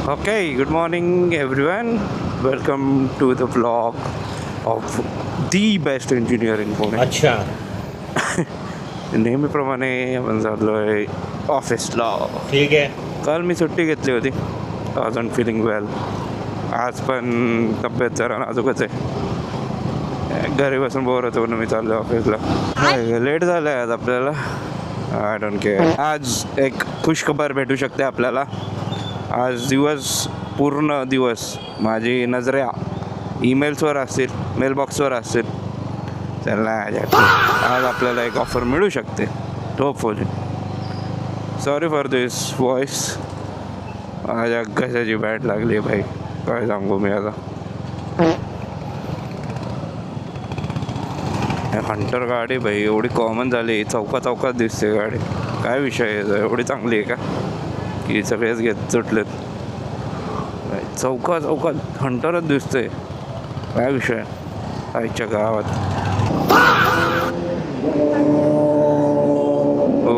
Okay, good morning everyone. Welcome to the vlog of the best engineer in Pune. अच्छा. नेहमीप्रमाणे आपण चाललो आहे ऑफिसला. ठीक आहे. काल मी सुट्टी घेतली होती. अजून फिलिंग वेल. आज पण तब्येत जरा नाजूकच आहे. घरी बसून बोर होतो म्हणून मी चाललो ऑफिसला. लेट झालं आहे आज आपल्याला. I don't care. आज एक खुशखबर भेटू शकते आपल्याला. आज पूर्ण दिवस माझी नजरे ईमेल्सवर असतील, मेलबॉक्सवर असतील. त्यांना आज आपल्याला एक ऑफर मिळू शकते. Hopefully. Sorry for this voice. माझ्या घशाची बॅट लागली भाई. काय सांगू मी आता. हंटर गाडी भाई एवढी कॉमन झाली. चौकात दिसते गाडी. काय विषय आहे? एवढी चांगली आहे का की सगळेच घेत सुटलेत? चौकात हंटरच दिसते. काय विषय आईच्या गावात. हो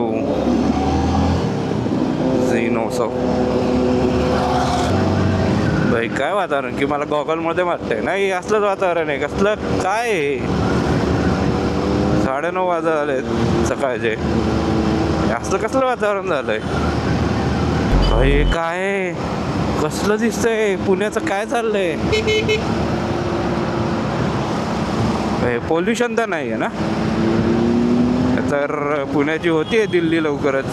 झीनोसो भाई. काय वातावरण की मला गॉगलमध्ये वाटतंय. नाही असलंच वातावरण आहे. कसलं काय आहे? 9:30 वाजत आले सकाळचे. असलं कसलं वातावरण झालंय भाई? काय कसलं दिसतंय? पुण्याचं काय चाललंय? पोल्युशन तर नाही आहे ना? तर पुण्याची होतीये दिल्ली लवकरच.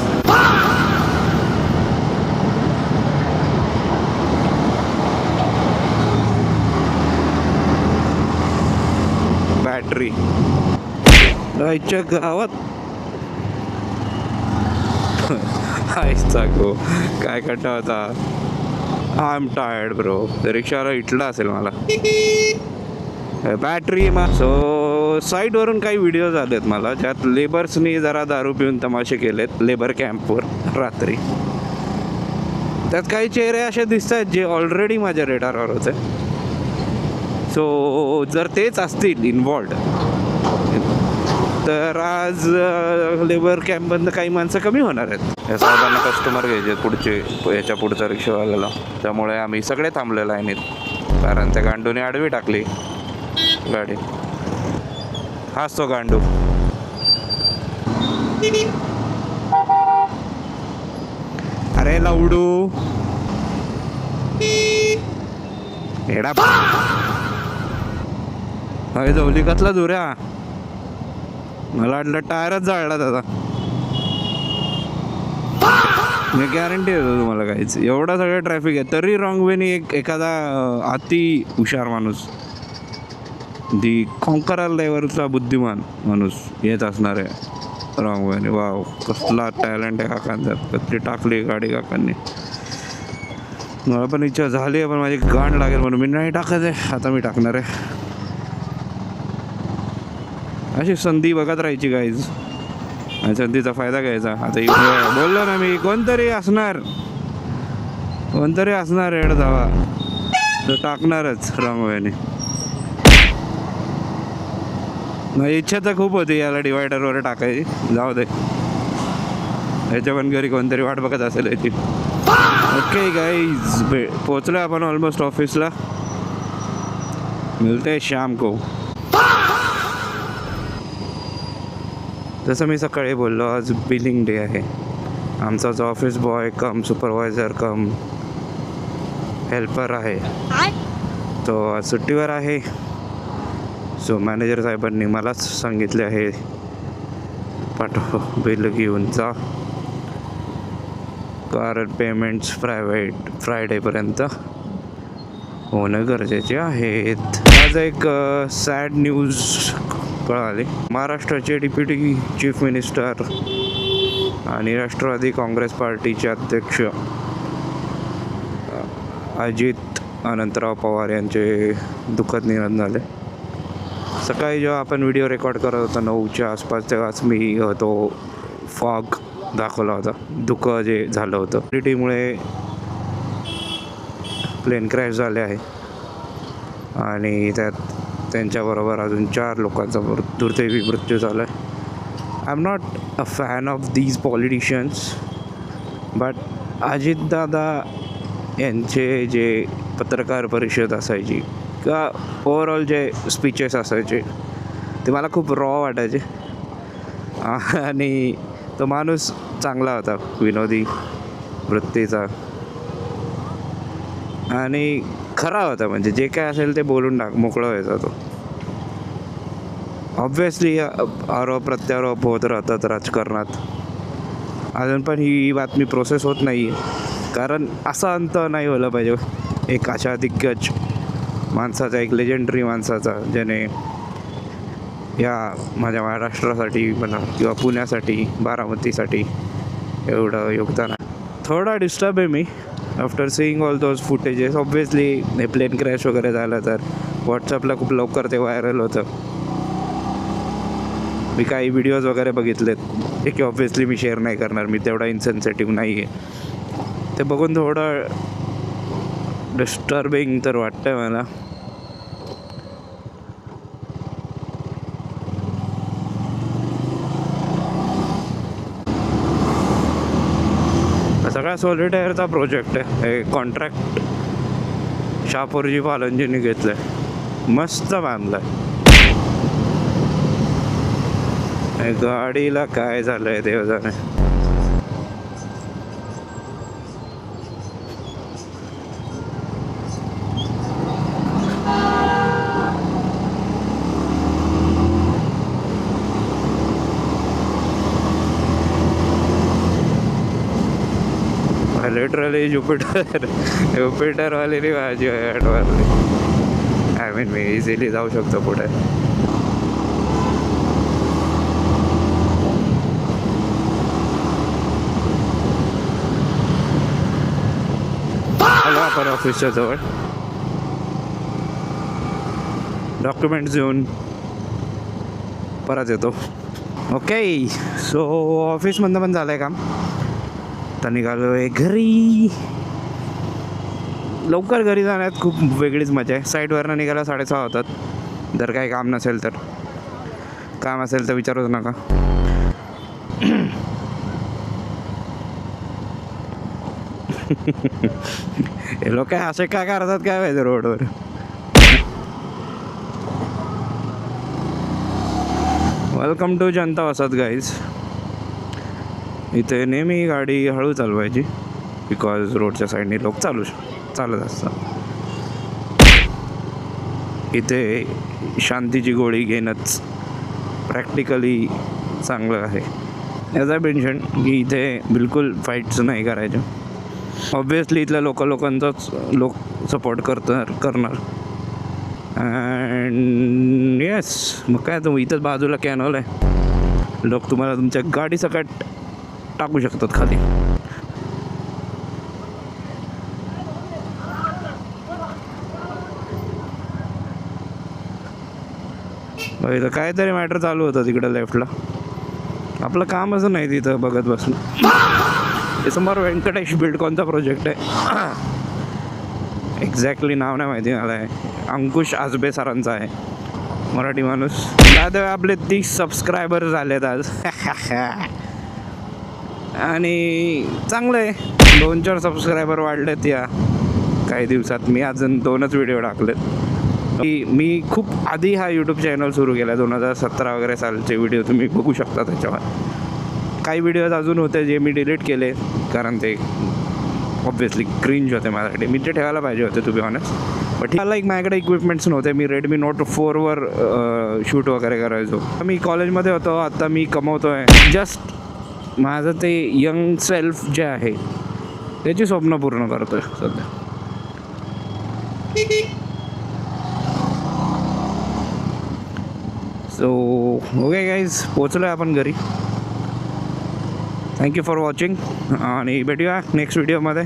बॅटरी आईच्या गावात. आईचा गो काय कंटाळा होता. I am tired bro. रिक्षावाला इटला असेल मला. बॅटरी सो साईडवरून काही व्हिडिओज आलेत मला ज्यात लेबर्सनी जरा दारू पिऊन तमाशे केलेत लेबर कॅम्पवर रात्री. त्यात काही चेहरे असे दिसत आहेत जे ऑलरेडी माझ्या रेडारवर होते. सो जर तेच असतील इन्वॉल्ड तर आज लेबर कॅम्पमधनं काही माणसं कमी होणार आहेत. या साहेबांना कस्टमर घ्यायचे याच्या पुढचा रिक्षावाल्याला. त्यामुळे आम्ही सगळे थांबलेलो आहे नीट. कारण त्या गांडूने आडवी टाकली गाडी. हाच तो गांडू. अरे लावडू एडा अरे जवलिकातला दुऱ्या. मला वाटलं टायरच जाळला त्याचा. मी गॅरंटी देतो तुम्हाला. काहीच एवढा सगळं ट्रॅफिक आहे तरी रॉंग वेनी एखादा अति हुशार माणूस, दी कॉन्करर लेवलचा बुद्धिमान माणूस येत असणार आहे रॉंग वेने. वाव कसला टॅलेंट आहे काकांचा. कसली टाकली गाडी काकांनी. मला पण इच्छा झाली आहे पण माझी गांड लागेल म्हणून मी नाही टाकत आहे. आता मी टाकणार आहे. अशी संधी बघत राहायची गाईज. संधीचा फायदा घ्यायचा. आता बोललो ना मी कोणतरी असणार रेड धावा तर टाकणारच रॉंग वेने. माझी इच्छा तर खूप होती याला डिवायडरवर टाकायची. जाऊ दे. याच्या पण घरी कोणतरी वाट बघत असेल याची. ओके गाईज पोचलो आपण ऑलमोस्ट ऑफिसला. मिळते शाम को. जसं मी सकाळी बोललो आज बिलिंग डे आहे. आमचा जो ऑफिस बॉय कम सुपरवायझर कम हेल्पर आहे तो आज सुट्टीवर आहे. सो मॅनेजर साहेबांनी मलाच सांगितले आहे पाठव बिल घेऊन जा. कारण पेमेंट्स फ्रायडेपर्यंत होणं गरजेचे आहेत. आज एक सॅड न्यूज कळाली. महाराष्ट्राचे डेप्युटी चीफ मिनिस्टर आणि राष्ट्रवादी काँग्रेस पार्टीचे अध्यक्ष अजित अनंतराव पवार यांचे दुःखद निधन झाले. सकाळी जेव्हा आपण व्हिडिओ रेकॉर्ड करत होतो 9च्या आसपास तेव्हाच मी तो फॉग दाखवला होता. धुकं जे झालं होतं. टीमुळे प्लेन क्रॅश झाले आहे आणि त्यात त्यांच्याबरोबर अजून 4 लोकांचा दुर्दैवी मृत्यू झाला आहे. I am not a fan of these politicians but Ajitdada यांचे जे पत्रकार परिषद असायची किंवा ओव्हरऑल जे स्पीचेस असायचे ते मला खूप रॉ वाटायचे. आणि तो माणूस चांगला होता, विनोदी वृत्तीचा आणि खरा होता. म्हणजे जे काय असेल ते बोलून मोकळं व्हायचा तो. ऑब्व्हियसली आरोप प्रत्यारोप होत राहतात राजकारणात. अजून पण ही बातमी प्रोसेस होत नाही, कारण असा अंत नाही व्हायला पाहिजे एक अशा दिग्गज माणसाचा, एक लेजेंडरी माणसाचा, ज्याने या माझ्या महाराष्ट्रासाठी म्हणा किंवा पुण्यासाठी, बारामतीसाठी एवढं योगदान आहे. थोडा डिस्टर्ब आहे me after seeing all those footages. Obviously हे प्लेन क्रॅश वगैरे झालं तर व्हॉट्सअपला खूप लवकर ते व्हायरल होतं. मी काही व्हिडिओज वगैरे बघितलेत जे की ऑब्व्हियसली मी शेअर नाही करणार, मी तेवढा इन्सेन्सिटिव्ह नाही आहे. ते बघून थोडं डिस्टर्बिंग तर वाटतं आहे मला. सगळा सॉलिटायरचा प्रोजेक्ट आहे. हे कॉन्ट्रॅक्ट शापूरजी पालनजींनी घेतलं आहे, मस्त बांधलं आहे. गाडीला काय झालं आहे देव जाणे. लिटरली ज्युपिटरवाली माझी ॲडवारली. आय मीन मी इझिली जाऊ शकतो पुढे. आलो आपण ऑफिसच्या जवळ. डॉक्युमेंट्स घेऊन परत येतो. ओके, सो ऑफिसमधनं पण झालं आहे काम. आता निघालो आहे घरी. लवकर घरी जाण्यात खूप वेगळीच मजा आहे. साईडवरनं निघायला 6:30 होतात. जर काही काम नसेल तर. काम असेल तर विचारूच नका. हे लोक असे काय करतात काय माहिती रोडवर. वेलकम टू जनता वसाहत गाईज. इथे नेहमी गाडी हळू चालवायची बिकॉज रोडच्या साईडने लोक चालत असतात. इथे शांतीची गोळी घेणंच प्रॅक्टिकली चांगलं आहे. याचा मेन्शन की इथे बिलकुल फाईट्स नाही करायच्या. ऑब्व्हियसली इथल्या लोकांचाच लोक सपोर्ट करणार. अँड येस, मग काय तुम्ही इथंच बाजूला कॅनॉल आहे. लोक तुम्हाला तुमच्या गाडीसकट टाकू शकतात खाली. इथं काहीतरी मॅटर चालू होतं तिकडं लेफ्टला. आपलं कामच नाही तिथं बघत बसून. ते समोर व्यंकटेश बिल्डकॉनचा प्रोजेक्ट आहे. एक्झॅक्टली नाव नाही माहिती मला. आहे अंकुश आजबे सरांचा आहे, मराठी माणूस. दादा आपले 30 सबस्क्रायबर झालेत आज. आणि चांगलं आहे, 2-4 सबस्क्रायबर वाढलेत या काही दिवसात. मी अजून 2च व्हिडिओ टाकलेत. मी खूप आधी हा यूट्यूब चॅनल सुरू केला, 2017 वगैरे सालचे व्हिडिओ तुम्ही बघू शकता त्याच्यावर. काही व्हिडिओज अजून होते जे मी डिलीट केले कारण ते ऑब्व्हियसली क्रिंज होते माझ्यासाठी. मी ते ठेवायला पाहिजे होते टू बी ऑनेस्ट. बट मला माझ्याकडे इक्विपमेंट्स नव्हते. मी Redmi Note 4वर शूट वगैरे करायचो. मी कॉलेजमध्ये होतो, आता मी कमवतो आहे. जस्ट माझं ते यंग सेल्फ जे आहे त्याची स्वप्न पूर्ण करतो आहे सध्या. सो ओके गाईज, पोचलो आहे आपण घरी. थँक्यू फॉर वॉचिंग आणि भेटूया नेक्स्ट व्हिडिओमध्ये.